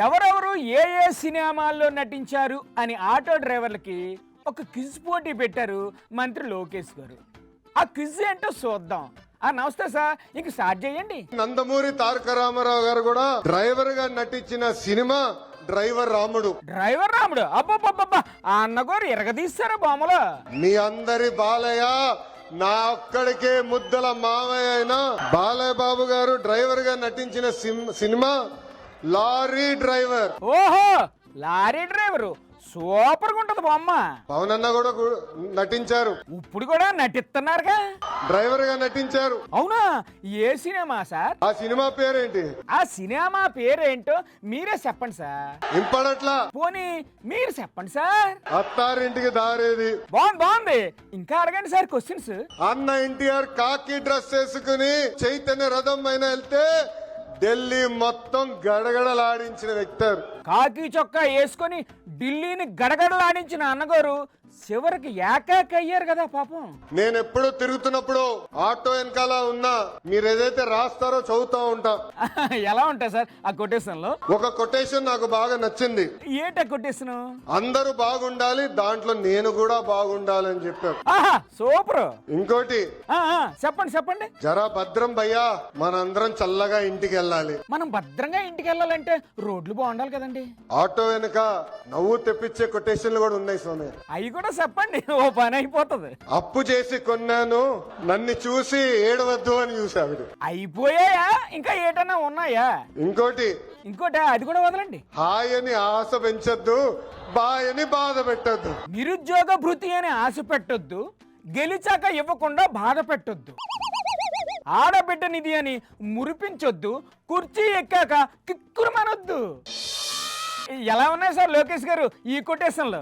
ఎవరెవరు ఏ ఏ సినిమాల్లో నటించారు అని ఆటో డ్రైవర్లకి ఒక క్విజ్ పోటీ పెట్టారు మంత్రి లోకేష్ గారు. ఆ క్విజ్ ఏంటో చూద్దాం. నమస్తే సార్, ఇంక స్టార్ట్ చేయండి. నందమూరి తారక రామారావు గారు కూడా డ్రైవర్ గా నటించిన సినిమా డ్రైవర్ రాముడు. డ్రైవర్ రాముడు, అబ్బబ్బబ్బబ్బా, ఆ అన్నగారు ఎరగదీస్తారా బొమ్మలో. మీ అందరి బాలయ్య, నా ఒక్కడికే ముద్దల మావయ్య అయిన బాలయ్య బాబు గారు డ్రైవర్ గా నటించిన సినిమా లారీ డ్రైవర్. ఓహో, లారీ డ్రైవరు సూపర్ గా ఉంటది బొమ్మ. పవన్ అన్న కూడా నటించారు. ఇప్పుడు కూడా నటిస్తున్నారుగా, డ్రైవర్ గా నటించారు. అవునా? ఏ సినిమా సార్? ఆ సినిమా పేరేంటి? ఆ సినిమా పేరేంటో మీరే చెప్పండి సార్. ఇంపడట్లా, పోనీ మీరు చెప్పండి సార్. అత్తారింటికి దారేది. బాగుంది. ఇంకా అడగండి సార్ క్వశ్చన్స్. అన్న ఎన్టీఆర్ కాకి డ్రెస్ వేసుకుని చైతన్య రథం పైన వెళ్తే ఢిల్లీ మొత్తం గడగడలాడించిన వ్యక్తి. కాకి చొక్కా వేసుకొని ఢిల్లీని గడగడలాడించిన అన్నగారు చివరికి ఏకాకి అయ్యారు కదా పాపం. నేను ఎప్పుడు తిరుగుతున్నప్పుడు ఆటో వెనకాల ఉన్నా మీరు ఏదైతే రాస్తారో చదువుతా ఉంటా. ఎలా ఉంటాయి సార్ ఆ కొటేషన్ లో? ఒక కొటేషన్ నాకు బాగా నచ్చింది. ఏంట కొటేషన్? అందరూ బాగుండాలి, దాంట్లో నేను కూడా బాగుండాలి అని చెప్పారు. ఆహా, సూపర్. ఇంకోటి చెప్పండి. జరా భద్రం భయ్యా, మనందరం చల్లగా ఇంటికి వెళ్ళాలి. మనం భద్రంగా ఇంటికి వెళ్ళాలంటే రోడ్లు బాగుండాలి కదండి. ఆటో వెనక నవ్వు తెప్పించే కొటేషన్లు కూడా ఉన్నాయి స్వామి. అవి కూడా చెప్పండి, ఓ పని అయిపోతుంది. అప్పు చేసి కొన్నాను, నన్ను చూసి ఏడవద్దు అని చూసావిడు. అయిపోయాయా? ఇంకా ఏటన్నా ఉన్నాయా? ఇంకోటి అది కూడా వదలండి. హాయ్ అని ఆశ పెంచొద్దు, బాయ్ అని బాధ పెట్టద్దు. నిరుద్యోగ భృతి అని ఆశ పెట్టొద్దు, గెలిచాక ఇవ్వకుండా బాధ పెట్టొద్దు. ఆడబిడ్డ నిధి అని మురిపించొద్దు, కుర్చీ ఎక్కాక కిక్కురుమనొద్దు. ఎలా ఉన్నాయి సార్ లోకేష్ గారు ఈ కొటేషన్లో?